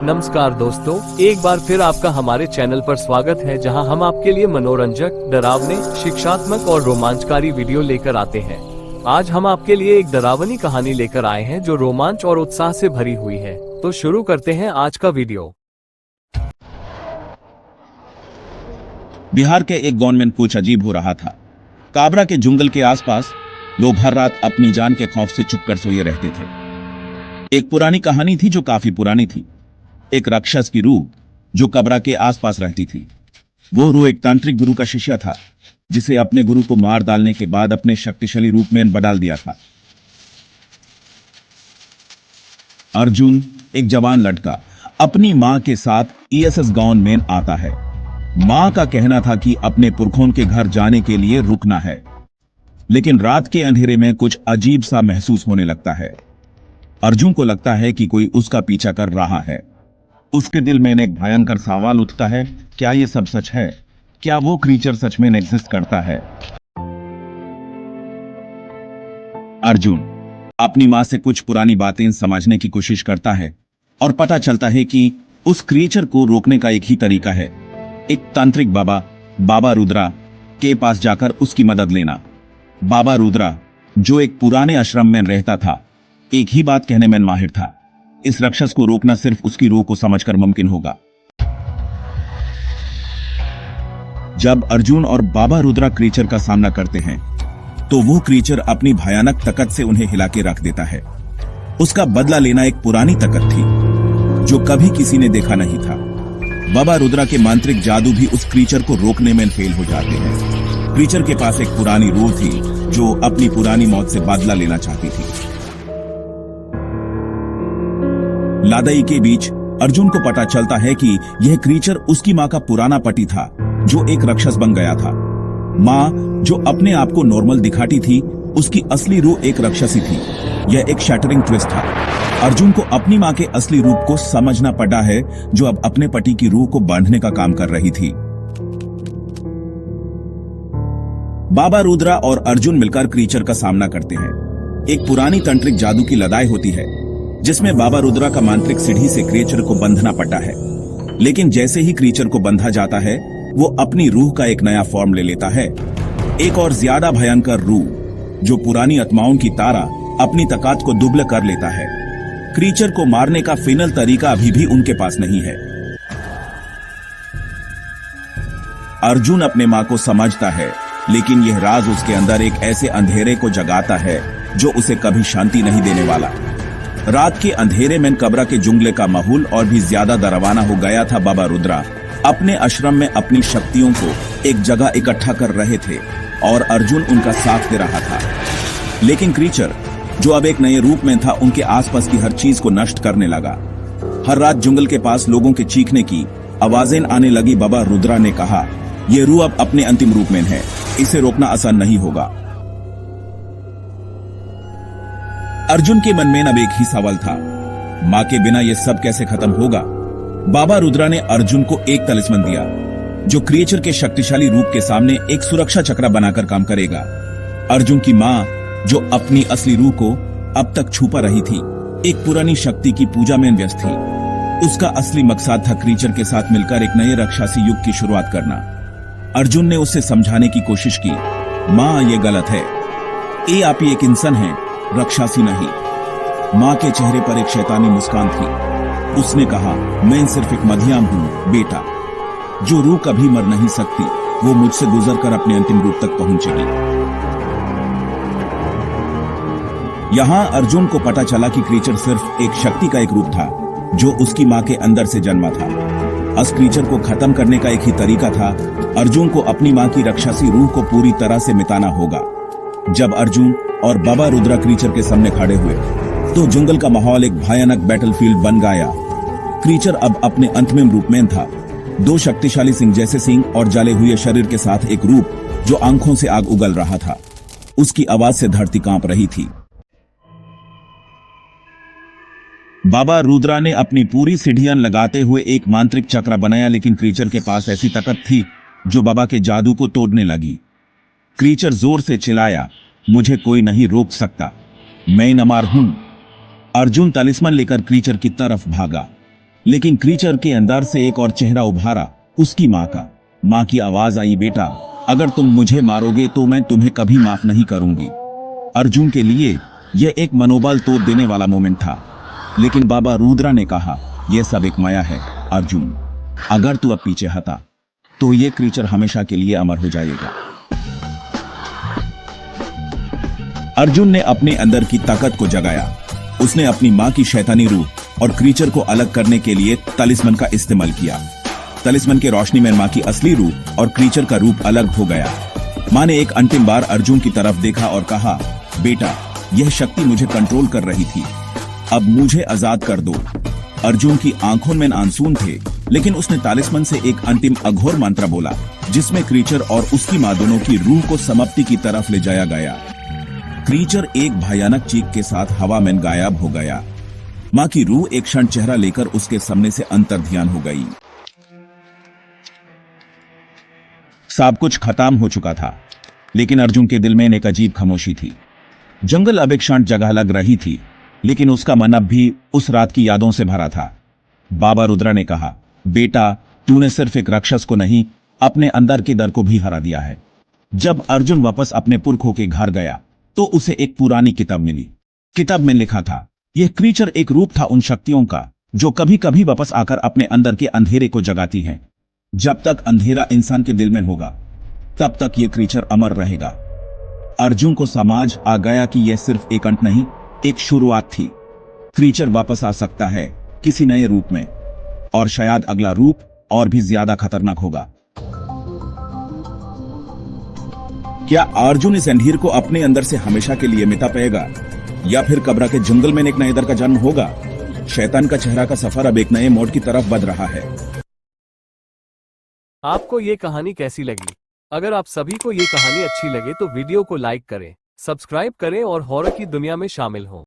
नमस्कार दोस्तों, एक बार फिर आपका हमारे चैनल पर स्वागत है, जहां हम आपके लिए मनोरंजक, डरावने, शिक्षात्मक और रोमांचकारी वीडियो लेकर आते हैं। आज हम आपके लिए एक डरावनी कहानी लेकर आए हैं जो रोमांच और उत्साह से भरी हुई है। तो शुरू करते हैं आज का वीडियो। बिहार के एक गांव में कुछ अजीब हो रहा था। काबरा के जंगल के आसपास लोग हर रात अपनी जान के खौफ से चुपकर सोए रहते थे। एक पुरानी कहानी थी जो काफी पुरानी थी। एक राक्षस की रूह जो कबरा के आसपास रहती थी। वो रूह एक तांत्रिक गुरु का शिष्य था, जिसे अपने गुरु को मार डालने के बाद अपने शक्तिशाली रूप में बदल दिया था। अर्जुन, एक जवान लड़का, अपनी मां के साथ ईएसएस गांव में आता है। मां का कहना था कि अपने पुरखों के घर जाने के लिए रुकना है, लेकिन रात के अंधेरे में कुछ अजीब सा महसूस होने लगता है। अर्जुन को लगता है कि कोई उसका पीछा कर रहा है। उसके दिल में एक भयंकर सवाल उठता है, क्या ये सब सच है? क्या वो क्रीचर सच में एग्जिस्ट करता है? अर्जुन अपनी मां से कुछ पुरानी बातें समझने की कोशिश करता है और पता चलता है कि उस क्रीचर को रोकने का एक ही तरीका है, एक तांत्रिक बाबा रुद्रा के पास जाकर उसकी मदद लेना। बाबा रुद्रा, जो एक पुराने आश्रम में रहता था, एक ही बात कहने में माहिर था, इस राक्षस को रोकना सिर्फ उसकी रूह को समझकर मुमकिन होगा। जब अर्जुन और बाबा रुद्रा क्रीचर का सामना करते हैं, तो वो क्रीचर अपनी भयानक ताकत से उन्हें हिला के रख देता है। उसका बदला लेना एक पुरानी ताकत थी जो कभी किसी ने देखा नहीं था। बाबा रुद्रा के मांत्रिक जादू भी उस क्रीचर को रोकने में फेल हो जाते हैं। क्रीचर के पास एक पुरानी रूह थी जो अपनी पुरानी मौत से बदला लेना चाहती थी। लड़ाई के बीच अर्जुन को पता चलता है कि यह क्रीचर उसकी मां का पुराना पति था, जो एक राक्षस बन गया था। मां जो अपने आप को नॉर्मल दिखाती थी, उसकी असली रूह एक राक्षसी थी। यह एक शैटरिंग ट्विस्ट था। अर्जुन को अपनी मां के असली रूप को समझना पड़ा है, जो अब अपने पति की रूह को बांधने का काम कर रही थी। बाबा रुद्रा और अर्जुन मिलकर क्रीचर का सामना करते हैं। एक पुरानी तांत्रिक जादू की लड़ाई होती है, जिसमें बाबा रुद्रा का मांत्रिक सीढ़ी से क्रीचर को बंधना पड़ता है। लेकिन जैसे ही क्रीचर को बंधा जाता है, वो अपनी रूह का एक नया फॉर्म ले लेता है, एक और ज्यादा भयंकर रूह, जो पुरानी आत्माओं की तरह अपनी ताकत को दुबला कर लेता है। क्रीचर को मारने का फाइनल तरीका अभी भी उनके पास नहीं है। अर्जुन अपने मां को समझता है, लेकिन यह राज उसके अंदर एक ऐसे अंधेरे को जगाता है जो उसे कभी शांति नहीं देने वाला। रात के अंधेरे में कबरा के जंगल का माहौल और भी ज्यादा डरावना हो गया था। बाबा रुद्रा अपने आश्रम में अपनी शक्तियों को एक जगह इकट्ठा कर रहे थे और अर्जुन उनका साथ दे रहा था। लेकिन क्रीचर, जो अब एक नए रूप में था, उनके आसपास की हर चीज को नष्ट करने लगा। हर रात जंगल के पास लोगों के चीखने की आवाजें आने लगी। बाबा रुद्रा ने कहा, यह रूह अब अपने अंतिम रूप में है, इसे रोकना आसान नहीं होगा। अर्जुन के मन में अब एक ही सवाल था, मां के बिना यह सब कैसे खत्म होगा? बाबा रुद्रा ने अर्जुन को एक तलिस्मान दिया, जो क्रिएचर के शक्तिशाली रूप के सामने एक सुरक्षा चक्र बनाकर काम करेगा। अर्जुन की मां, जो अपनी असली रूह को अब तक छुपा रही थी, एक पुरानी शक्ति की पूजा में व्यस्त थी। उसका असली मकसद था क्रीचर के साथ मिलकर एक नए राक्षसी युग की शुरुआत करना। अर्जुन ने उसे समझाने की कोशिश की, मां ये गलत है, ये आप ही एक इंसान है, राक्षसी नहीं। मां के चेहरे पर एक शैतानी मुस्कान थी। उसने कहा, मैं सिर्फ एक मध्यम हूं बेटा, जो रूह कभी मर नहीं सकती, वो मुझसे गुजरकर अपने अंतिम रूप तक पहुंचेगी। यहां अर्जुन को पता चला कि क्रीचर सिर्फ एक शक्ति का एक रूप था, जो उसकी मां के अंदर से जन्मा था। उस क्रीचर को खत्म करने का एक ही तरीका था, अर्जुन को अपनी मां की राक्षसी रूह को पूरी तरह से मिटाना होगा। जब अर्जुन और बाबा रुद्रा क्रीचर के सामने खड़े हुए, तो जंगल का माहौल एक भयानक बैटलफील्ड बन गया। क्रीचर अब अपने अंतिम रूप में था, दो शक्तिशाली सिंह जैसे सिंह और जले हुए शरीर के साथ एक रूप जो आंखों से आग उगल रहा था। उसकी आवाज से धरती कांप रही थी। बाबा रुद्रा ने अपनी पूरी सीढ़ियां लगाते हुए एक मांत्रिक चक्र बनाया, लेकिन क्रीचर के पास ऐसी ताकत थी जो बाबा के जादू को तोड़ने लगी। क्रीचर जोर से चिल्लाया, मुझे कोई नहीं रोक सकता, मैं नमार हूं। अर्जुन तलिस्मान लेकर क्रीचर की तरफ भागा। लेकिन क्रीचर के अंदर से एक और चेहरा उभारा, उसकी माँ का। माँ की आवाज आई, बेटा अगर तुम मुझे मारोगे तो मैं तुम्हें कभी माफ नहीं करूंगी। अर्जुन के लिए यह एक मनोबल तोड़ देने वाला मोमेंट था। लेकिन बाबा रुद्रा ने कहा, यह सब एक माया है अर्जुन, अगर तू अब पीछे हटा तो ये क्रीचर हमेशा के लिए अमर हो जाएगा। अर्जुन ने अपने अंदर की ताकत को जगाया। उसने अपनी मां की शैतानी रूप और क्रीचर को अलग करने के लिए तलिस्मन का इस्तेमाल किया। तलिस्मन के रोशनी में मां की असली रूप और क्रीचर का रूप अलग हो गया। मां ने एक अंतिम बार अर्जुन की तरफ देखा और कहा, बेटा यह शक्ति मुझे कंट्रोल कर रही थी, अब मुझे आजाद कर दो। अर्जुन की आंखों में आंसू थे, लेकिन उसने तालिस्मन से एक अंतिम अघोर मंत्र बोला, जिसमें क्रीचर और उसकी मां दोनों की रूह को समाप्ति की तरफ ले जाया गया। क्रीचर एक भयानक चीख के साथ हवा में गायब हो गया। मां की रूह एक क्षण चेहरा लेकर उसके सामने से अंतर्ध्यान हो गई। सब कुछ खत्म हो चुका था, लेकिन अर्जुन के दिल में एक अजीब खामोशी थी। जंगल अब एक शांत जगह लग रही थी, लेकिन उसका मन अब भी उस रात की यादों से भरा था। बाबा रुद्रा ने कहा, बेटा तूने सिर्फ एक राक्षस को नहीं, अपने अंदर के डर को भी हरा दिया है। जब अर्जुन वापस अपने पुरखों के घर गया तो उसे एक पुरानी किताब मिली। किताब में लिखा था, यह क्रीचर एक रूप था उन शक्तियों का जो कभी कभी वापस आकर अपने अंदर के अंधेरे को जगाती हैं। जब तक अंधेरा इंसान के दिल में होगा, तब तक यह क्रीचर अमर रहेगा। अर्जुन को समझ आ गया कि यह सिर्फ एक अंत नहीं, एक शुरुआत थी। क्रीचर वापस आ सकता है किसी नए रूप में, और शायद अगला रूप और भी ज्यादा खतरनाक होगा। क्या अर्जुन इस अंधेर को अपने अंदर से हमेशा के लिए मिटा पाएगा, या फिर कब्र के जंगल में एक नए दर का जन्म होगा? शैतान का चेहरा का सफर अब एक नए मोड़ की तरफ बढ़ रहा है। आपको ये कहानी कैसी लगी? अगर आप सभी को ये कहानी अच्छी लगे तो वीडियो को लाइक करें, सब्सक्राइब करें और हॉरर की दुनिया में शामिल हों।